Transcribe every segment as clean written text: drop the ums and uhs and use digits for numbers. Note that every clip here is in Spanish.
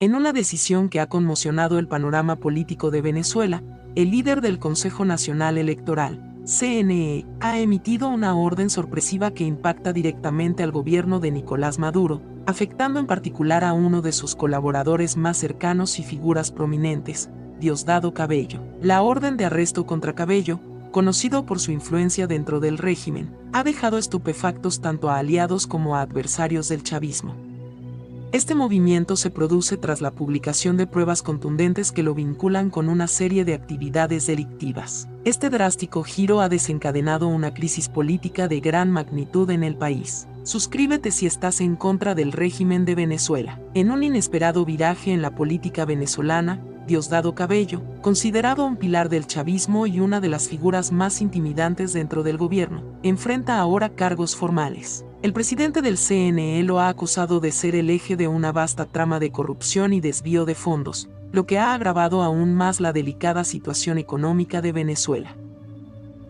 En una decisión que ha conmocionado el panorama político de Venezuela, el líder del Consejo Nacional Electoral, CNE, ha emitido una orden sorpresiva que impacta directamente al gobierno de Nicolás Maduro, afectando en particular a uno de sus colaboradores más cercanos y figuras prominentes, Diosdado Cabello. La orden de arresto contra Cabello, conocido por su influencia dentro del régimen, ha dejado estupefactos tanto a aliados como a adversarios del chavismo. Este movimiento se produce tras la publicación de pruebas contundentes que lo vinculan con una serie de actividades delictivas. Este drástico giro ha desencadenado una crisis política de gran magnitud en el país. Suscríbete si estás en contra del régimen de Venezuela. En un inesperado viraje en la política venezolana, Diosdado Cabello, considerado un pilar del chavismo y una de las figuras más intimidantes dentro del gobierno, enfrenta ahora cargos formales. El presidente del CNE lo ha acusado de ser el eje de una vasta trama de corrupción y desvío de fondos, lo que ha agravado aún más la delicada situación económica de Venezuela.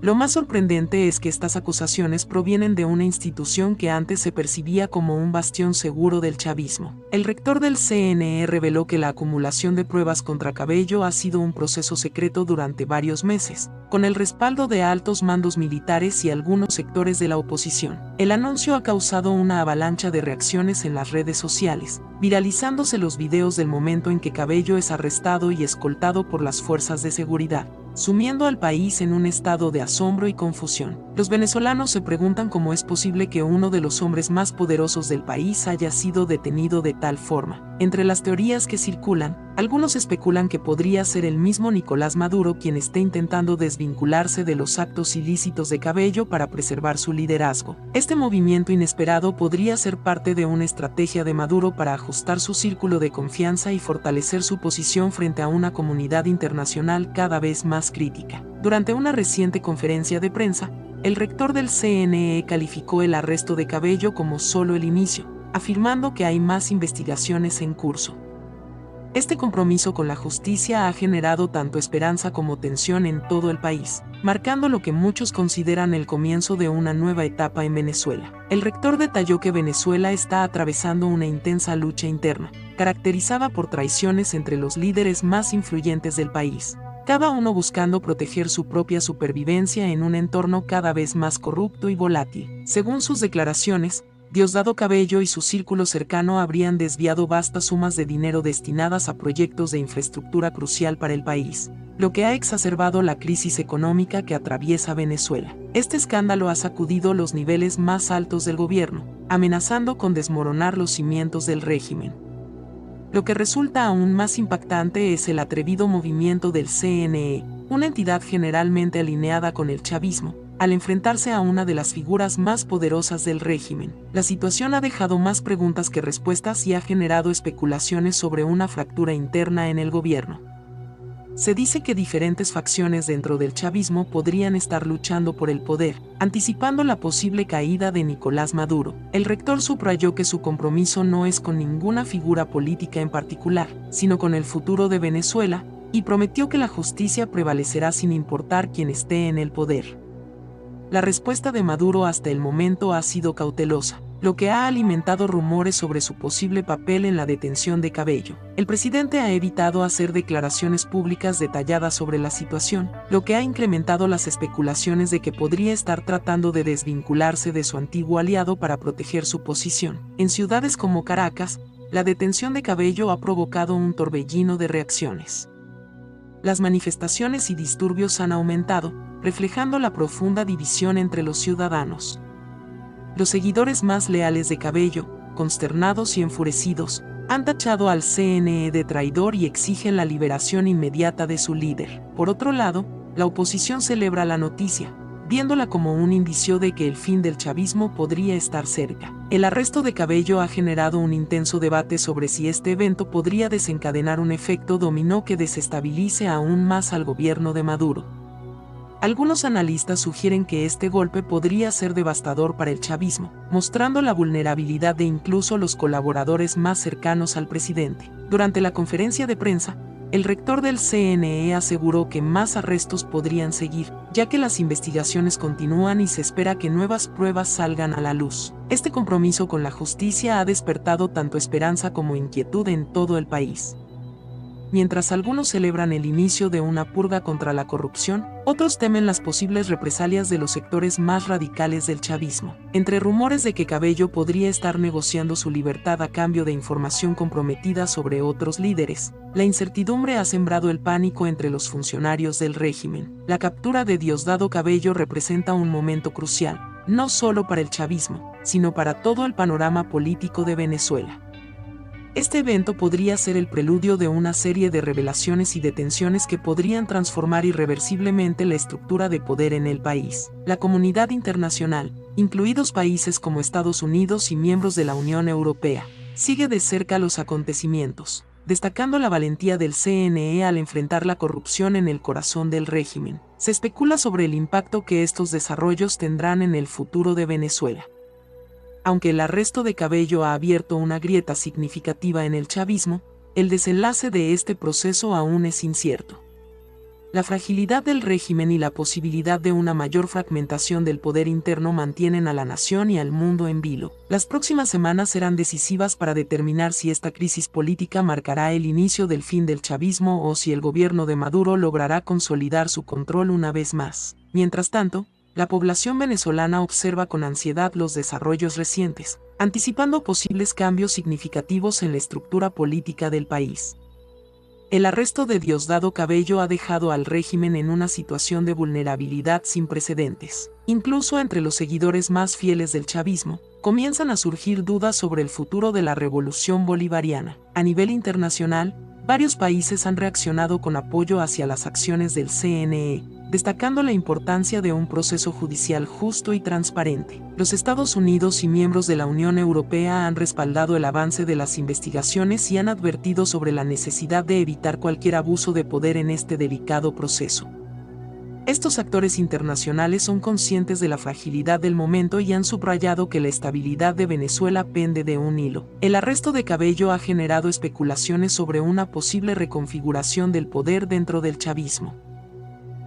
Lo más sorprendente es que estas acusaciones provienen de una institución que antes se percibía como un bastión seguro del chavismo. El rector del CNE reveló que la acumulación de pruebas contra Cabello ha sido un proceso secreto durante varios meses, con el respaldo de altos mandos militares y algunos sectores de la oposición. El anuncio ha causado una avalancha de reacciones en las redes sociales, viralizándose los videos del momento en que Cabello es arrestado y escoltado por las fuerzas de seguridad, sumiendo al país en un estado de asombro y confusión. Los venezolanos se preguntan cómo es posible que uno de los hombres más poderosos del país haya sido detenido de tal forma. Entre las teorías que circulan, algunos especulan que podría ser el mismo Nicolás Maduro quien esté intentando desvincularse de los actos ilícitos de Cabello para preservar su liderazgo. Este movimiento inesperado podría ser parte de una estrategia de Maduro para ajustar su círculo de confianza y fortalecer su posición frente a una comunidad internacional cada vez más crítica. Durante una reciente conferencia de prensa, el rector del CNE calificó el arresto de Cabello como solo el inicio, afirmando que hay más investigaciones en curso. Este compromiso con la justicia ha generado tanto esperanza como tensión en todo el país, marcando lo que muchos consideran el comienzo de una nueva etapa en Venezuela. El rector detalló que Venezuela está atravesando una intensa lucha interna, caracterizada por traiciones entre los líderes más influyentes del país, cada uno buscando proteger su propia supervivencia en un entorno cada vez más corrupto y volátil. Según sus declaraciones, Diosdado Cabello y su círculo cercano habrían desviado vastas sumas de dinero destinadas a proyectos de infraestructura crucial para el país, lo que ha exacerbado la crisis económica que atraviesa Venezuela. Este escándalo ha sacudido los niveles más altos del gobierno, amenazando con desmoronar los cimientos del régimen. Lo que resulta aún más impactante es el atrevido movimiento del CNE, una entidad generalmente alineada con el chavismo, al enfrentarse a una de las figuras más poderosas del régimen. La situación ha dejado más preguntas que respuestas y ha generado especulaciones sobre una fractura interna en el gobierno. Se dice que diferentes facciones dentro del chavismo podrían estar luchando por el poder, anticipando la posible caída de Nicolás Maduro. El rector subrayó que su compromiso no es con ninguna figura política en particular, sino con el futuro de Venezuela, y prometió que la justicia prevalecerá sin importar quién esté en el poder. La respuesta de Maduro hasta el momento ha sido cautelosa, lo que ha alimentado rumores sobre su posible papel en la detención de Cabello. El presidente ha evitado hacer declaraciones públicas detalladas sobre la situación, lo que ha incrementado las especulaciones de que podría estar tratando de desvincularse de su antiguo aliado para proteger su posición. En ciudades como Caracas, la detención de Cabello ha provocado un torbellino de reacciones. Las manifestaciones y disturbios han aumentado, reflejando la profunda división entre los ciudadanos. Los seguidores más leales de Cabello, consternados y enfurecidos, han tachado al CNE de traidor y exigen la liberación inmediata de su líder. Por otro lado, la oposición celebra la noticia, viéndola como un indicio de que el fin del chavismo podría estar cerca. El arresto de Cabello ha generado un intenso debate sobre si este evento podría desencadenar un efecto dominó que desestabilice aún más al gobierno de Maduro. Algunos analistas sugieren que este golpe podría ser devastador para el chavismo, mostrando la vulnerabilidad de incluso los colaboradores más cercanos al presidente. Durante la conferencia de prensa, el rector del CNE aseguró que más arrestos podrían seguir, ya que las investigaciones continúan y se espera que nuevas pruebas salgan a la luz. Este compromiso con la justicia ha despertado tanto esperanza como inquietud en todo el país. Mientras algunos celebran el inicio de una purga contra la corrupción, otros temen las posibles represalias de los sectores más radicales del chavismo. Entre rumores de que Cabello podría estar negociando su libertad a cambio de información comprometida sobre otros líderes, la incertidumbre ha sembrado el pánico entre los funcionarios del régimen. La captura de Diosdado Cabello representa un momento crucial, no solo para el chavismo, sino para todo el panorama político de Venezuela. Este evento podría ser el preludio de una serie de revelaciones y detenciones que podrían transformar irreversiblemente la estructura de poder en el país. La comunidad internacional, incluidos países como Estados Unidos y miembros de la Unión Europea, sigue de cerca los acontecimientos, destacando la valentía del CNE al enfrentar la corrupción en el corazón del régimen. Se especula sobre el impacto que estos desarrollos tendrán en el futuro de Venezuela. Aunque el arresto de Cabello ha abierto una grieta significativa en el chavismo, el desenlace de este proceso aún es incierto. La fragilidad del régimen y la posibilidad de una mayor fragmentación del poder interno mantienen a la nación y al mundo en vilo. Las próximas semanas serán decisivas para determinar si esta crisis política marcará el inicio del fin del chavismo o si el gobierno de Maduro logrará consolidar su control una vez más. Mientras tanto, la población venezolana observa con ansiedad los desarrollos recientes, anticipando posibles cambios significativos en la estructura política del país. El arresto de Diosdado Cabello ha dejado al régimen en una situación de vulnerabilidad sin precedentes. Incluso entre los seguidores más fieles del chavismo, comienzan a surgir dudas sobre el futuro de la revolución bolivariana. A nivel internacional, varios países han reaccionado con apoyo hacia las acciones del CNE, destacando la importancia de un proceso judicial justo y transparente. Los Estados Unidos y miembros de la Unión Europea han respaldado el avance de las investigaciones y han advertido sobre la necesidad de evitar cualquier abuso de poder en este delicado proceso. Estos actores internacionales son conscientes de la fragilidad del momento y han subrayado que la estabilidad de Venezuela pende de un hilo. El arresto de Cabello ha generado especulaciones sobre una posible reconfiguración del poder dentro del chavismo.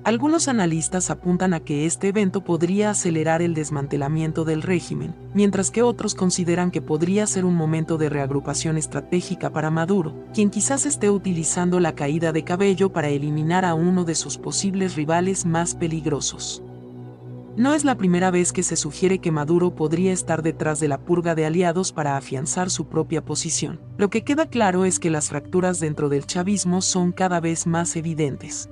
Algunos analistas apuntan a que este evento podría acelerar el desmantelamiento del régimen, mientras que otros consideran que podría ser un momento de reagrupación estratégica para Maduro, quien quizás esté utilizando la caída de Cabello para eliminar a uno de sus posibles rivales más peligrosos. No es la primera vez que se sugiere que Maduro podría estar detrás de la purga de aliados para afianzar su propia posición. Lo que queda claro es que las fracturas dentro del chavismo son cada vez más evidentes.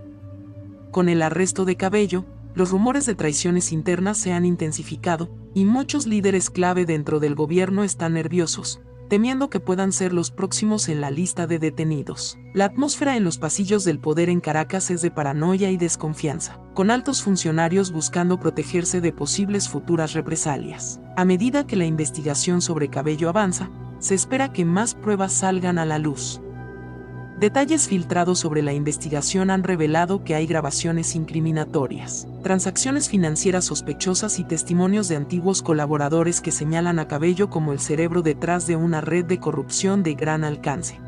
Con el arresto de Cabello, los rumores de traiciones internas se han intensificado, y muchos líderes clave dentro del gobierno están nerviosos, temiendo que puedan ser los próximos en la lista de detenidos. La atmósfera en los pasillos del poder en Caracas es de paranoia y desconfianza, con altos funcionarios buscando protegerse de posibles futuras represalias. A medida que la investigación sobre Cabello avanza, se espera que más pruebas salgan a la luz. Detalles filtrados sobre la investigación han revelado que hay grabaciones incriminatorias, transacciones financieras sospechosas y testimonios de antiguos colaboradores que señalan a Cabello como el cerebro detrás de una red de corrupción de gran alcance.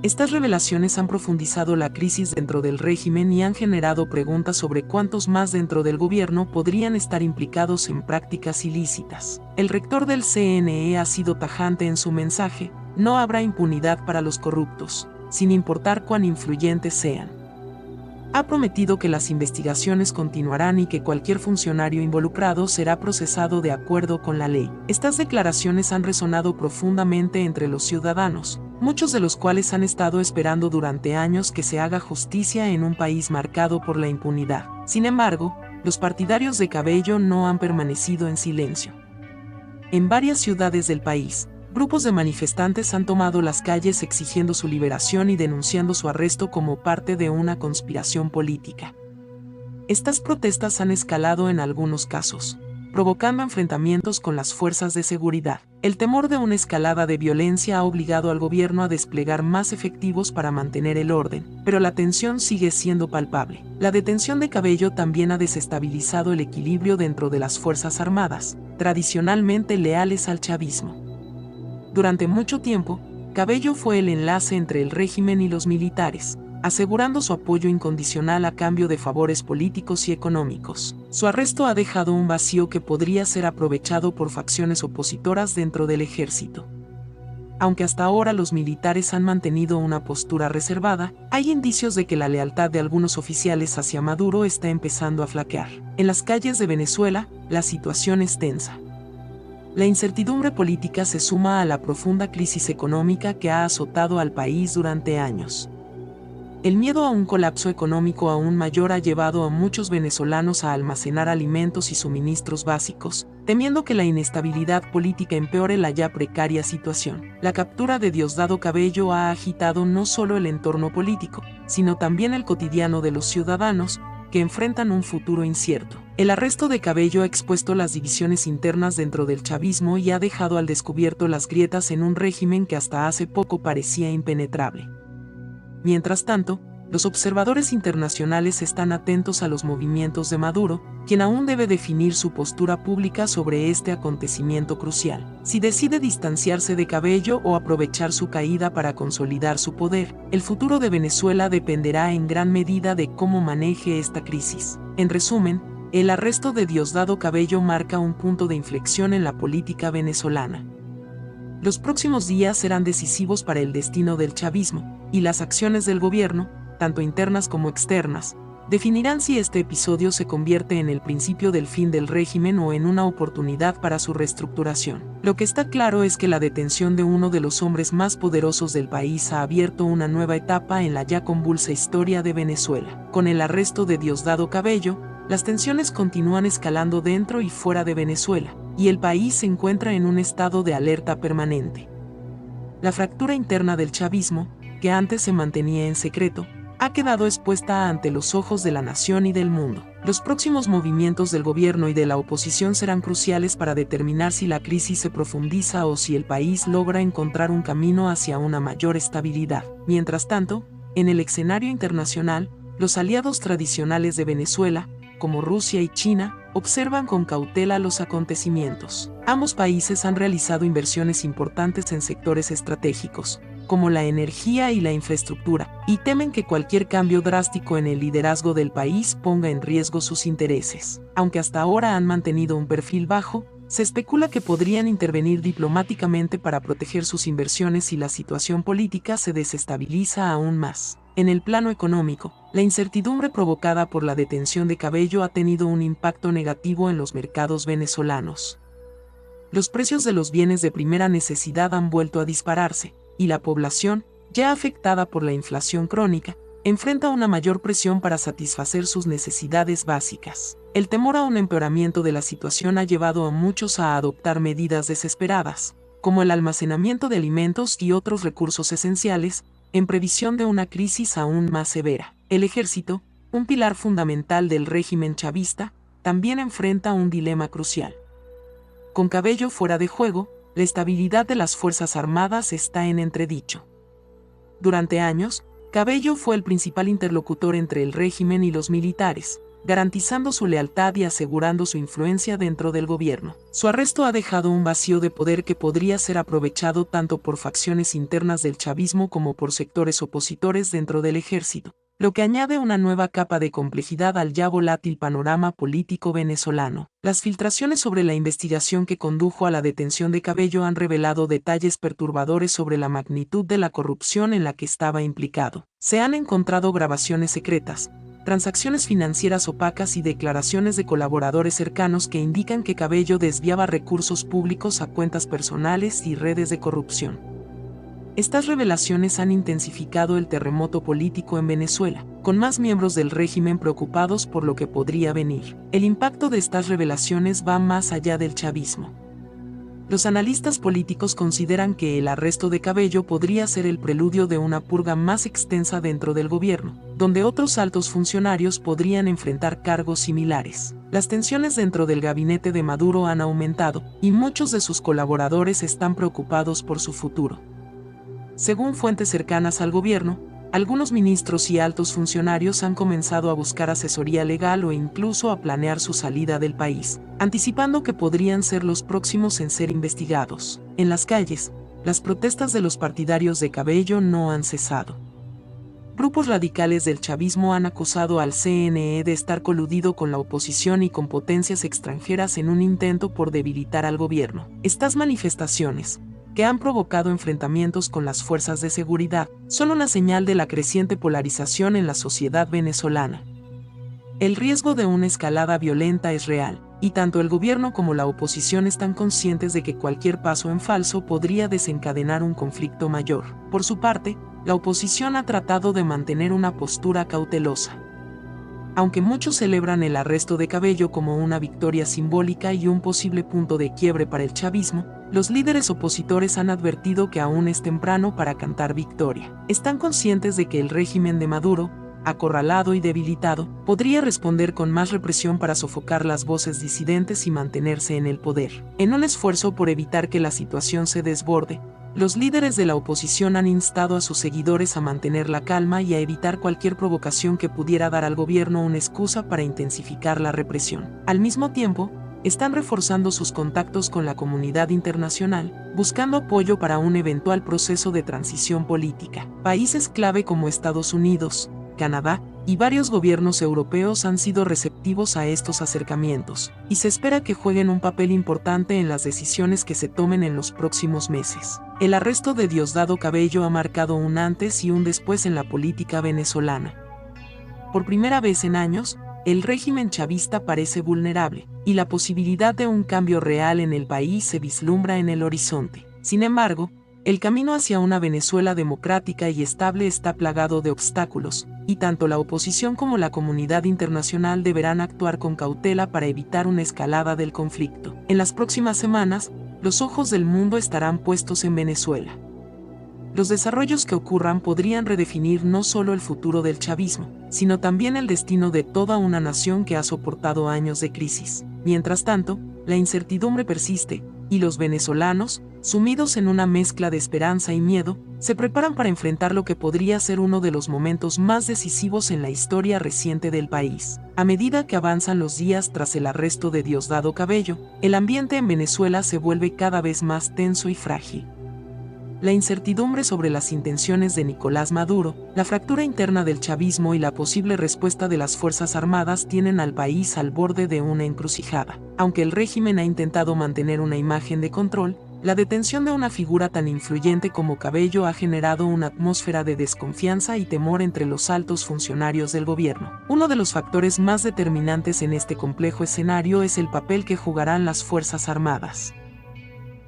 Estas revelaciones han profundizado la crisis dentro del régimen y han generado preguntas sobre cuántos más dentro del gobierno podrían estar implicados en prácticas ilícitas. El rector del CNE ha sido tajante en su mensaje: no habrá impunidad para los corruptos, sin importar cuán influyentes sean. Ha prometido que las investigaciones continuarán y que cualquier funcionario involucrado será procesado de acuerdo con la ley. Estas declaraciones han resonado profundamente entre los ciudadanos, muchos de los cuales han estado esperando durante años que se haga justicia en un país marcado por la impunidad. Sin embargo, los partidarios de Cabello no han permanecido en silencio. En varias ciudades del país, grupos de manifestantes han tomado las calles exigiendo su liberación y denunciando su arresto como parte de una conspiración política. Estas protestas han escalado en algunos casos, provocando enfrentamientos con las fuerzas de seguridad. El temor de una escalada de violencia ha obligado al gobierno a desplegar más efectivos para mantener el orden, pero la tensión sigue siendo palpable. La detención de Cabello también ha desestabilizado el equilibrio dentro de las Fuerzas Armadas, tradicionalmente leales al chavismo. Durante mucho tiempo, Cabello fue el enlace entre el régimen y los militares, asegurando su apoyo incondicional a cambio de favores políticos y económicos. Su arresto ha dejado un vacío que podría ser aprovechado por facciones opositoras dentro del ejército. Aunque hasta ahora los militares han mantenido una postura reservada, hay indicios de que la lealtad de algunos oficiales hacia Maduro está empezando a flaquear. En las calles de Venezuela, la situación es tensa. La incertidumbre política se suma a la profunda crisis económica que ha azotado al país durante años. El miedo a un colapso económico aún mayor ha llevado a muchos venezolanos a almacenar alimentos y suministros básicos, temiendo que la inestabilidad política empeore la ya precaria situación. La captura de Diosdado Cabello ha agitado no solo el entorno político, sino también el cotidiano de los ciudadanos, que enfrentan un futuro incierto. El arresto de Cabello ha expuesto las divisiones internas dentro del chavismo y ha dejado al descubierto las grietas en un régimen que hasta hace poco parecía impenetrable. Mientras tanto, los observadores internacionales están atentos a los movimientos de Maduro, quien aún debe definir su postura pública sobre este acontecimiento crucial. Si decide distanciarse de Cabello o aprovechar su caída para consolidar su poder, el futuro de Venezuela dependerá en gran medida de cómo maneje esta crisis. En resumen, el arresto de Diosdado Cabello marca un punto de inflexión en la política venezolana. Los próximos días serán decisivos para el destino del chavismo, y las acciones del gobierno, tanto internas como externas, definirán si este episodio se convierte en el principio del fin del régimen o en una oportunidad para su reestructuración. Lo que está claro es que la detención de uno de los hombres más poderosos del país ha abierto una nueva etapa en la ya convulsa historia de Venezuela. Con el arresto de Diosdado Cabello, las tensiones continúan escalando dentro y fuera de Venezuela, y el país se encuentra en un estado de alerta permanente. La fractura interna del chavismo, que antes se mantenía en secreto, ha quedado expuesta ante los ojos de la nación y del mundo. Los próximos movimientos del gobierno y de la oposición serán cruciales para determinar si la crisis se profundiza o si el país logra encontrar un camino hacia una mayor estabilidad. Mientras tanto, en el escenario internacional, los aliados tradicionales de Venezuela, como Rusia y China, observan con cautela los acontecimientos. Ambos países han realizado inversiones importantes en sectores estratégicos, como la energía y la infraestructura, y temen que cualquier cambio drástico en el liderazgo del país ponga en riesgo sus intereses. Aunque hasta ahora han mantenido un perfil bajo, se especula que podrían intervenir diplomáticamente para proteger sus inversiones si la situación política se desestabiliza aún más. En el plano económico, la incertidumbre provocada por la detención de Cabello ha tenido un impacto negativo en los mercados venezolanos. Los precios de los bienes de primera necesidad han vuelto a dispararse, y la población, ya afectada por la inflación crónica, enfrenta una mayor presión para satisfacer sus necesidades básicas. El temor a un empeoramiento de la situación ha llevado a muchos a adoptar medidas desesperadas, como el almacenamiento de alimentos y otros recursos esenciales, en previsión de una crisis aún más severa. El ejército, un pilar fundamental del régimen chavista, también enfrenta un dilema crucial. Con Cabello fuera de juego, la estabilidad de las Fuerzas Armadas está en entredicho. Durante años, Cabello fue el principal interlocutor entre el régimen y los militares, garantizando su lealtad y asegurando su influencia dentro del gobierno. Su arresto ha dejado un vacío de poder que podría ser aprovechado tanto por facciones internas del chavismo como por sectores opositores dentro del ejército, lo que añade una nueva capa de complejidad al ya volátil panorama político venezolano. Las filtraciones sobre la investigación que condujo a la detención de Cabello han revelado detalles perturbadores sobre la magnitud de la corrupción en la que estaba implicado. Se han encontrado grabaciones secretas, transacciones financieras opacas y declaraciones de colaboradores cercanos que indican que Cabello desviaba recursos públicos a cuentas personales y redes de corrupción. Estas revelaciones han intensificado el terremoto político en Venezuela, con más miembros del régimen preocupados por lo que podría venir. El impacto de estas revelaciones va más allá del chavismo. Los analistas políticos consideran que el arresto de Cabello podría ser el preludio de una purga más extensa dentro del gobierno, donde otros altos funcionarios podrían enfrentar cargos similares. Las tensiones dentro del gabinete de Maduro han aumentado, y muchos de sus colaboradores están preocupados por su futuro. Según fuentes cercanas al gobierno, algunos ministros y altos funcionarios han comenzado a buscar asesoría legal o incluso a planear su salida del país, anticipando que podrían ser los próximos en ser investigados. En las calles, las protestas de los partidarios de Cabello no han cesado. Grupos radicales del chavismo han acusado al CNE de estar coludido con la oposición y con potencias extranjeras en un intento por debilitar al gobierno. Estas manifestaciones, que han provocado enfrentamientos con las fuerzas de seguridad, son una señal de la creciente polarización en la sociedad venezolana. El riesgo de una escalada violenta es real, y tanto el gobierno como la oposición están conscientes de que cualquier paso en falso podría desencadenar un conflicto mayor. Por su parte, la oposición ha tratado de mantener una postura cautelosa. Aunque muchos celebran el arresto de Cabello como una victoria simbólica y un posible punto de quiebre para el chavismo, los líderes opositores han advertido que aún es temprano para cantar victoria. Están conscientes de que el régimen de Maduro, acorralado y debilitado, podría responder con más represión para sofocar las voces disidentes y mantenerse en el poder. En un esfuerzo por evitar que la situación se desborde, los líderes de la oposición han instado a sus seguidores a mantener la calma y a evitar cualquier provocación que pudiera dar al gobierno una excusa para intensificar la represión. Al mismo tiempo, están reforzando sus contactos con la comunidad internacional, buscando apoyo para un eventual proceso de transición política. Países clave como Estados Unidos, Canadá y varios gobiernos europeos han sido receptivos a estos acercamientos, y se espera que jueguen un papel importante en las decisiones que se tomen en los próximos meses. El arresto de Diosdado Cabello ha marcado un antes y un después en la política venezolana. Por primera vez en años, el régimen chavista parece vulnerable, y la posibilidad de un cambio real en el país se vislumbra en el horizonte. Sin embargo, el camino hacia una Venezuela democrática y estable está plagado de obstáculos, y tanto la oposición como la comunidad internacional deberán actuar con cautela para evitar una escalada del conflicto. En las próximas semanas, los ojos del mundo estarán puestos en Venezuela. Los desarrollos que ocurran podrían redefinir no solo el futuro del chavismo, sino también el destino de toda una nación que ha soportado años de crisis. Mientras tanto, la incertidumbre persiste, y los venezolanos, sumidos en una mezcla de esperanza y miedo, se preparan para enfrentar lo que podría ser uno de los momentos más decisivos en la historia reciente del país. A medida que avanzan los días tras el arresto de Diosdado Cabello, el ambiente en Venezuela se vuelve cada vez más tenso y frágil. La incertidumbre sobre las intenciones de Nicolás Maduro, la fractura interna del chavismo y la posible respuesta de las Fuerzas Armadas tienen al país al borde de una encrucijada. Aunque el régimen ha intentado mantener una imagen de control, la detención de una figura tan influyente como Cabello ha generado una atmósfera de desconfianza y temor entre los altos funcionarios del gobierno. Uno de los factores más determinantes en este complejo escenario es el papel que jugarán las Fuerzas Armadas.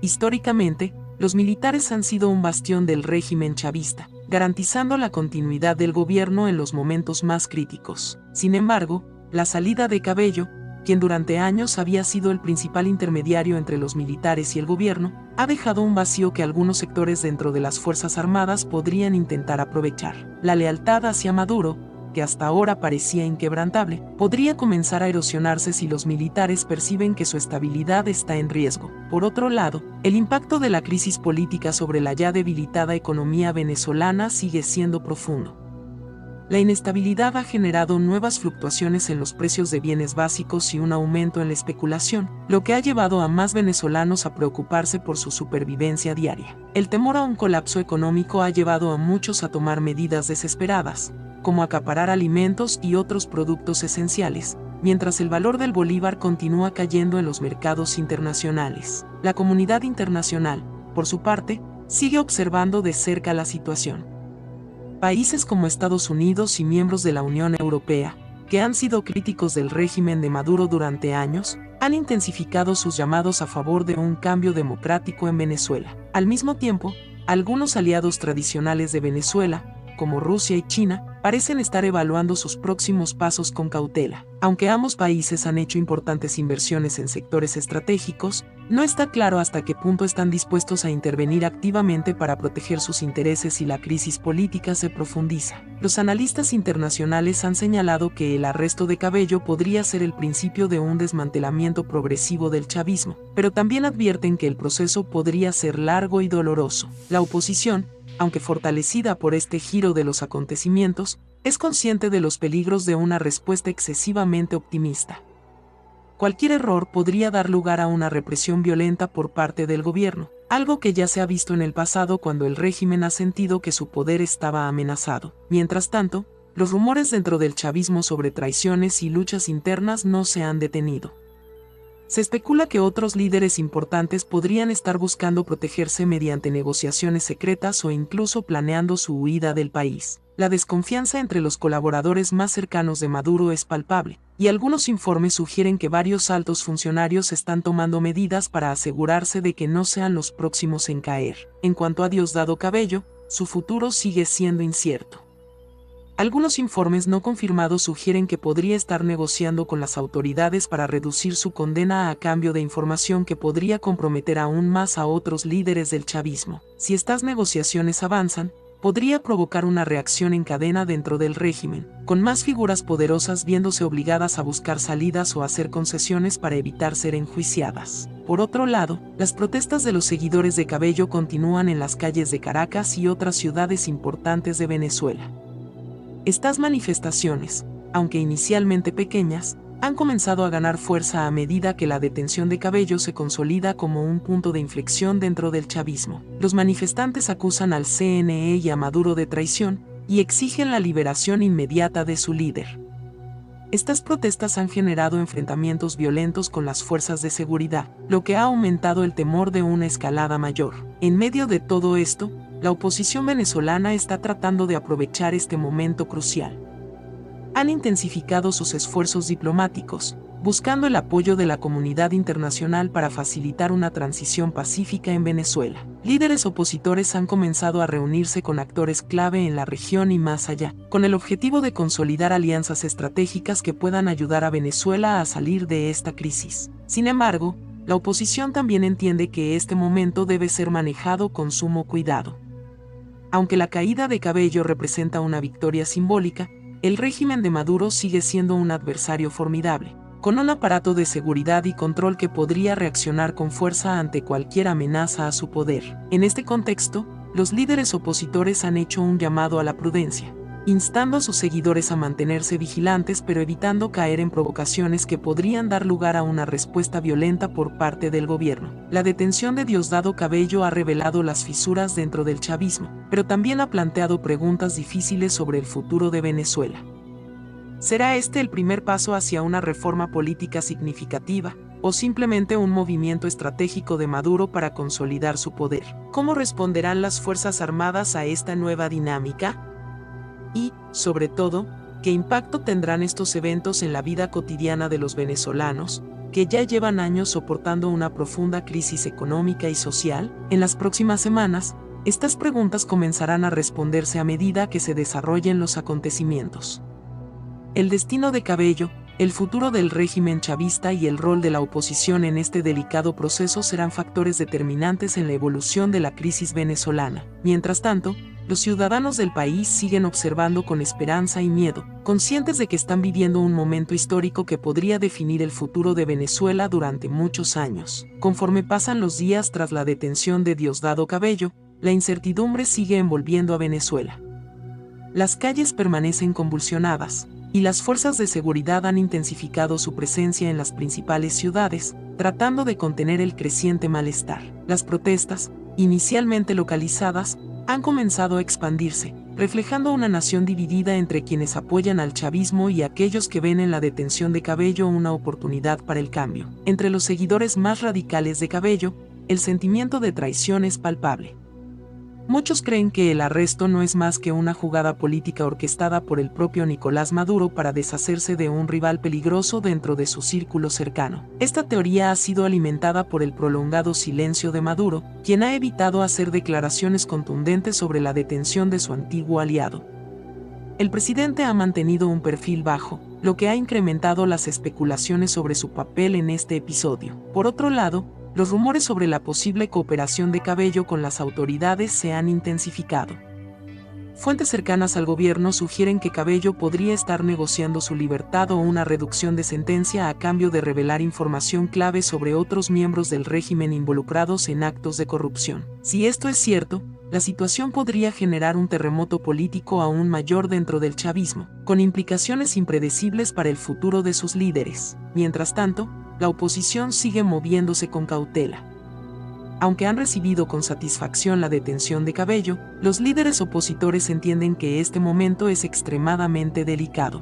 Históricamente, los militares han sido un bastión del régimen chavista, garantizando la continuidad del gobierno en los momentos más críticos. Sin embargo, la salida de Cabello, quien durante años había sido el principal intermediario entre los militares y el gobierno, ha dejado un vacío que algunos sectores dentro de las Fuerzas Armadas podrían intentar aprovechar. La lealtad hacia Maduro, que hasta ahora parecía inquebrantable, podría comenzar a erosionarse si los militares perciben que su estabilidad está en riesgo. Por otro lado, el impacto de la crisis política sobre la ya debilitada economía venezolana sigue siendo profundo. La inestabilidad ha generado nuevas fluctuaciones en los precios de bienes básicos y un aumento en la especulación, lo que ha llevado a más venezolanos a preocuparse por su supervivencia diaria. El temor a un colapso económico ha llevado a muchos a tomar medidas desesperadas, como acaparar alimentos y otros productos esenciales, mientras el valor del bolívar continúa cayendo en los mercados internacionales. La comunidad internacional, por su parte, sigue observando de cerca la situación. Países como Estados Unidos y miembros de la Unión Europea, que han sido críticos del régimen de Maduro durante años, han intensificado sus llamados a favor de un cambio democrático en Venezuela. Al mismo tiempo, algunos aliados tradicionales de Venezuela, como Rusia y China, parecen estar evaluando sus próximos pasos con cautela. Aunque ambos países han hecho importantes inversiones en sectores estratégicos, no está claro hasta qué punto están dispuestos a intervenir activamente para proteger sus intereses si la crisis política se profundiza. Los analistas internacionales han señalado que el arresto de Cabello podría ser el principio de un desmantelamiento progresivo del chavismo, pero también advierten que el proceso podría ser largo y doloroso. La oposición, aunque fortalecida por este giro de los acontecimientos, es consciente de los peligros de una respuesta excesivamente optimista. Cualquier error podría dar lugar a una represión violenta por parte del gobierno, algo que ya se ha visto en el pasado cuando el régimen ha sentido que su poder estaba amenazado. Mientras tanto, los rumores dentro del chavismo sobre traiciones y luchas internas no se han detenido. Se especula que otros líderes importantes podrían estar buscando protegerse mediante negociaciones secretas o incluso planeando su huida del país. La desconfianza entre los colaboradores más cercanos de Maduro es palpable, y algunos informes sugieren que varios altos funcionarios están tomando medidas para asegurarse de que no sean los próximos en caer. En cuanto a Diosdado Cabello, su futuro sigue siendo incierto. Algunos informes no confirmados sugieren que podría estar negociando con las autoridades para reducir su condena a cambio de información que podría comprometer aún más a otros líderes del chavismo. Si estas negociaciones avanzan, podría provocar una reacción en cadena dentro del régimen, con más figuras poderosas viéndose obligadas a buscar salidas o hacer concesiones para evitar ser enjuiciadas. Por otro lado, las protestas de los seguidores de Cabello continúan en las calles de Caracas y otras ciudades importantes de Venezuela. Estas manifestaciones, aunque inicialmente pequeñas, han comenzado a ganar fuerza a medida que la detención de Cabello se consolida como un punto de inflexión dentro del chavismo. Los manifestantes acusan al CNE y a Maduro de traición y exigen la liberación inmediata de su líder. Estas protestas han generado enfrentamientos violentos con las fuerzas de seguridad, lo que ha aumentado el temor de una escalada mayor. En medio de todo esto, la oposición venezolana está tratando de aprovechar este momento crucial. Han intensificado sus esfuerzos diplomáticos, buscando el apoyo de la comunidad internacional para facilitar una transición pacífica en Venezuela. Líderes opositores han comenzado a reunirse con actores clave en la región y más allá, con el objetivo de consolidar alianzas estratégicas que puedan ayudar a Venezuela a salir de esta crisis. Sin embargo, la oposición también entiende que este momento debe ser manejado con sumo cuidado. Aunque la caída de Cabello representa una victoria simbólica, el régimen de Maduro sigue siendo un adversario formidable, con un aparato de seguridad y control que podría reaccionar con fuerza ante cualquier amenaza a su poder. En este contexto, los líderes opositores han hecho un llamado a la prudencia, instando a sus seguidores a mantenerse vigilantes pero evitando caer en provocaciones que podrían dar lugar a una respuesta violenta por parte del gobierno. La detención de Diosdado Cabello ha revelado las fisuras dentro del chavismo, pero también ha planteado preguntas difíciles sobre el futuro de Venezuela. ¿Será este el primer paso hacia una reforma política significativa, o simplemente un movimiento estratégico de Maduro para consolidar su poder? ¿Cómo responderán las Fuerzas Armadas a esta nueva dinámica? Y, sobre todo, ¿qué impacto tendrán estos eventos en la vida cotidiana de los venezolanos, que ya llevan años soportando una profunda crisis económica y social? En las próximas semanas, estas preguntas comenzarán a responderse a medida que se desarrollen los acontecimientos. El destino de Cabello, el futuro del régimen chavista y el rol de la oposición en este delicado proceso serán factores determinantes en la evolución de la crisis venezolana. Mientras tanto, los ciudadanos del país siguen observando con esperanza y miedo, conscientes de que están viviendo un momento histórico que podría definir el futuro de Venezuela durante muchos años. Conforme pasan los días tras la detención de Diosdado Cabello, la incertidumbre sigue envolviendo a Venezuela. Las calles permanecen convulsionadas, y las fuerzas de seguridad han intensificado su presencia en las principales ciudades, tratando de contener el creciente malestar. Las protestas, inicialmente localizadas, han comenzado a expandirse, reflejando una nación dividida entre quienes apoyan al chavismo y aquellos que ven en la detención de Cabello una oportunidad para el cambio. Entre los seguidores más radicales de Cabello, el sentimiento de traición es palpable. Muchos creen que el arresto no es más que una jugada política orquestada por el propio Nicolás Maduro para deshacerse de un rival peligroso dentro de su círculo cercano. Esta teoría ha sido alimentada por el prolongado silencio de Maduro, quien ha evitado hacer declaraciones contundentes sobre la detención de su antiguo aliado. El presidente ha mantenido un perfil bajo, lo que ha incrementado las especulaciones sobre su papel en este episodio. Por otro lado, los rumores sobre la posible cooperación de Cabello con las autoridades se han intensificado. Fuentes cercanas al gobierno sugieren que Cabello podría estar negociando su libertad o una reducción de sentencia a cambio de revelar información clave sobre otros miembros del régimen involucrados en actos de corrupción. Si esto es cierto, la situación podría generar un terremoto político aún mayor dentro del chavismo, con implicaciones impredecibles para el futuro de sus líderes. Mientras tanto, la oposición sigue moviéndose con cautela. Aunque han recibido con satisfacción la detención de Cabello, los líderes opositores entienden que este momento es extremadamente delicado.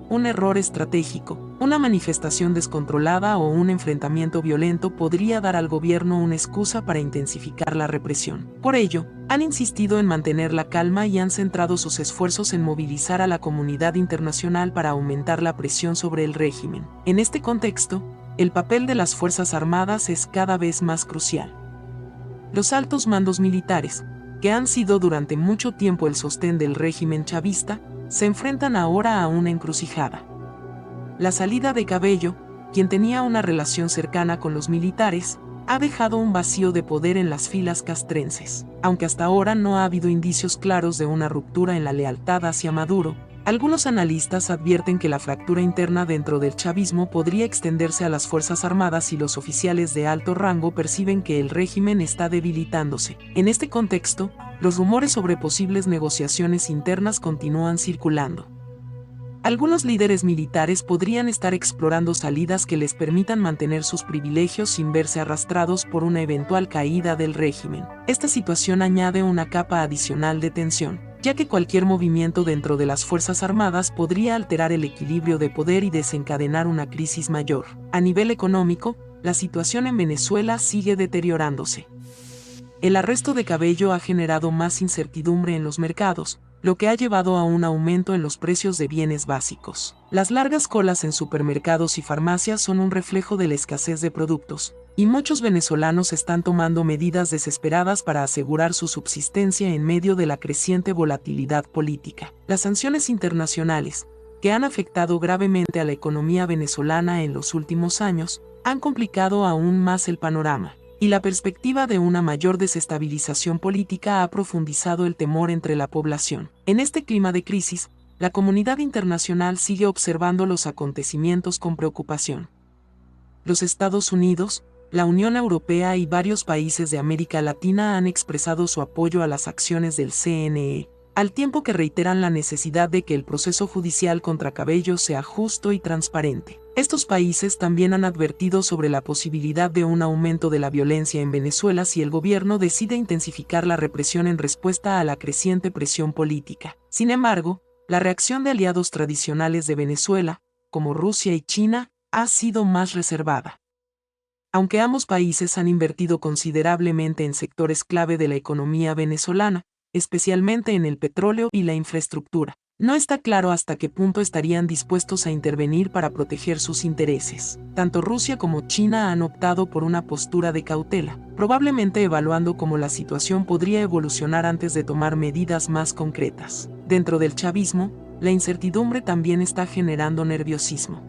Un error estratégico, una manifestación descontrolada o un enfrentamiento violento podría dar al gobierno una excusa para intensificar la represión. Por ello, han insistido en mantener la calma y han centrado sus esfuerzos en movilizar a la comunidad internacional para aumentar la presión sobre el régimen. En este contexto, el papel de las Fuerzas Armadas es cada vez más crucial. Los altos mandos militares, que han sido durante mucho tiempo el sostén del régimen chavista, se enfrentan ahora a una encrucijada. La salida de Cabello, quien tenía una relación cercana con los militares, ha dejado un vacío de poder en las filas castrenses. Aunque hasta ahora no ha habido indicios claros de una ruptura en la lealtad hacia Maduro, algunos analistas advierten que la fractura interna dentro del chavismo podría extenderse a las Fuerzas Armadas y los oficiales de alto rango perciben que el régimen está debilitándose. En este contexto, los rumores sobre posibles negociaciones internas continúan circulando. Algunos líderes militares podrían estar explorando salidas que les permitan mantener sus privilegios sin verse arrastrados por una eventual caída del régimen. Esta situación añade una capa adicional de tensión, ya que cualquier movimiento dentro de las Fuerzas Armadas podría alterar el equilibrio de poder y desencadenar una crisis mayor. A nivel económico, la situación en Venezuela sigue deteriorándose. El arresto de Cabello ha generado más incertidumbre en los mercados, lo que ha llevado a un aumento en los precios de bienes básicos. Las largas colas en supermercados y farmacias son un reflejo de la escasez de productos, y muchos venezolanos están tomando medidas desesperadas para asegurar su subsistencia en medio de la creciente volatilidad política. Las sanciones internacionales, que han afectado gravemente a la economía venezolana en los últimos años, han complicado aún más el panorama. Y la perspectiva de una mayor desestabilización política ha profundizado el temor entre la población. En este clima de crisis, la comunidad internacional sigue observando los acontecimientos con preocupación. Los Estados Unidos, la Unión Europea y varios países de América Latina han expresado su apoyo a las acciones del CNE, al tiempo que reiteran la necesidad de que el proceso judicial contra Cabello sea justo y transparente. Estos países también han advertido sobre la posibilidad de un aumento de la violencia en Venezuela si el gobierno decide intensificar la represión en respuesta a la creciente presión política. Sin embargo, la reacción de aliados tradicionales de Venezuela, como Rusia y China, ha sido más reservada. Aunque ambos países han invertido considerablemente en sectores clave de la economía venezolana, especialmente en el petróleo y la infraestructura, no está claro hasta qué punto estarían dispuestos a intervenir para proteger sus intereses. Tanto Rusia como China han optado por una postura de cautela, probablemente evaluando cómo la situación podría evolucionar antes de tomar medidas más concretas. Dentro del chavismo, la incertidumbre también está generando nerviosismo.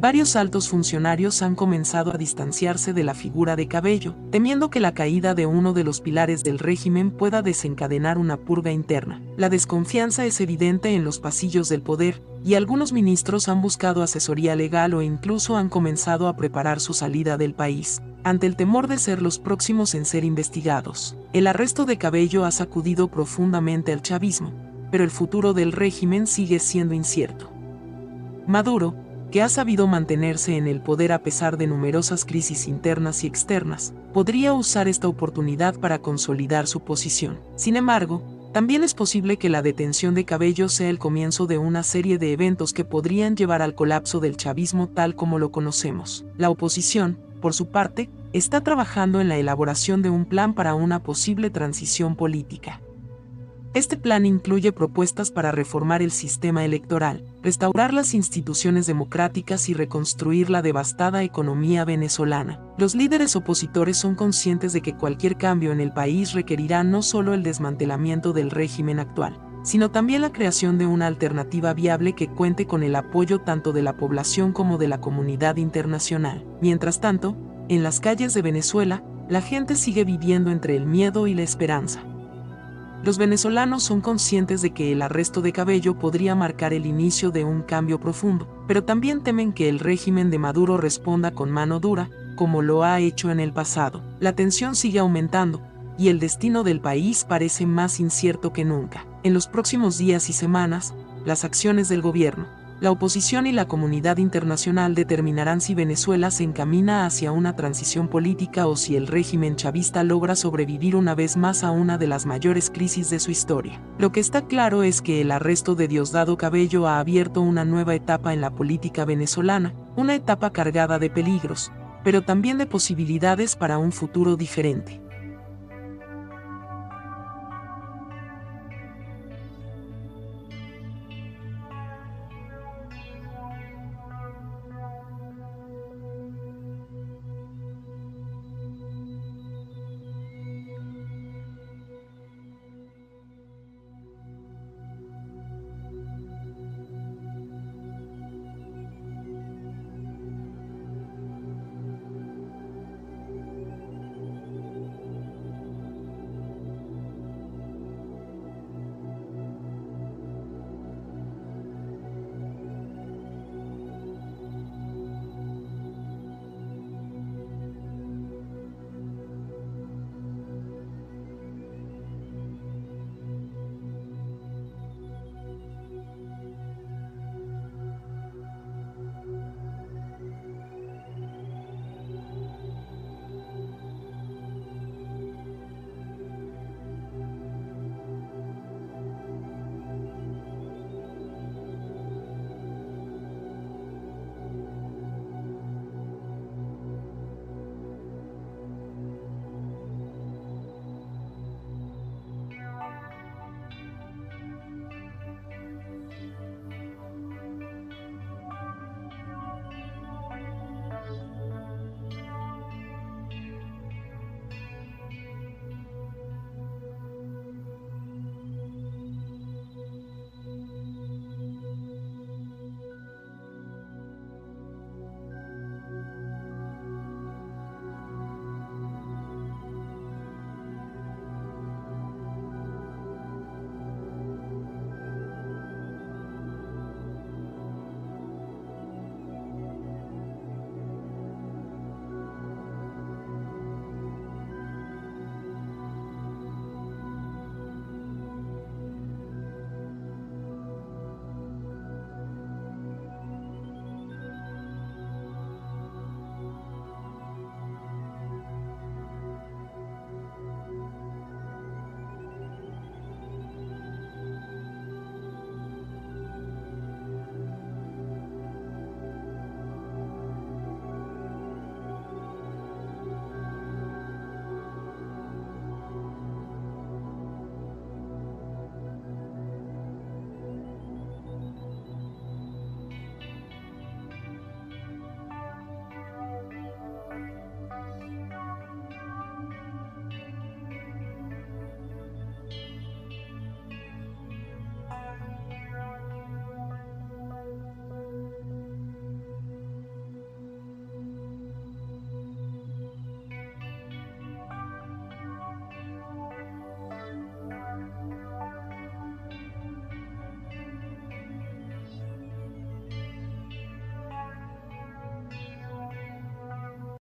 Varios altos funcionarios han comenzado a distanciarse de la figura de Cabello, temiendo que la caída de uno de los pilares del régimen pueda desencadenar una purga interna. La desconfianza es evidente en los pasillos del poder, y algunos ministros han buscado asesoría legal o incluso han comenzado a preparar su salida del país, ante el temor de ser los próximos en ser investigados. El arresto de Cabello ha sacudido profundamente al chavismo, pero el futuro del régimen sigue siendo incierto. Maduro, que ha sabido mantenerse en el poder a pesar de numerosas crisis internas y externas, podría usar esta oportunidad para consolidar su posición. Sin embargo, también es posible que la detención de Cabello sea el comienzo de una serie de eventos que podrían llevar al colapso del chavismo tal como lo conocemos. La oposición, por su parte, está trabajando en la elaboración de un plan para una posible transición política. Este plan incluye propuestas para reformar el sistema electoral, restaurar las instituciones democráticas y reconstruir la devastada economía venezolana. Los líderes opositores son conscientes de que cualquier cambio en el país requerirá no solo el desmantelamiento del régimen actual, sino también la creación de una alternativa viable que cuente con el apoyo tanto de la población como de la comunidad internacional. Mientras tanto, en las calles de Venezuela, la gente sigue viviendo entre el miedo y la esperanza. Los venezolanos son conscientes de que el arresto de Cabello podría marcar el inicio de un cambio profundo, pero también temen que el régimen de Maduro responda con mano dura, como lo ha hecho en el pasado. La tensión sigue aumentando, y el destino del país parece más incierto que nunca. En los próximos días y semanas, las acciones del gobierno, La oposición y la comunidad internacional determinarán si Venezuela se encamina hacia una transición política o si el régimen chavista logra sobrevivir una vez más a una de las mayores crisis de su historia. Lo que está claro es que el arresto de Diosdado Cabello ha abierto una nueva etapa en la política venezolana, una etapa cargada de peligros, pero también de posibilidades para un futuro diferente.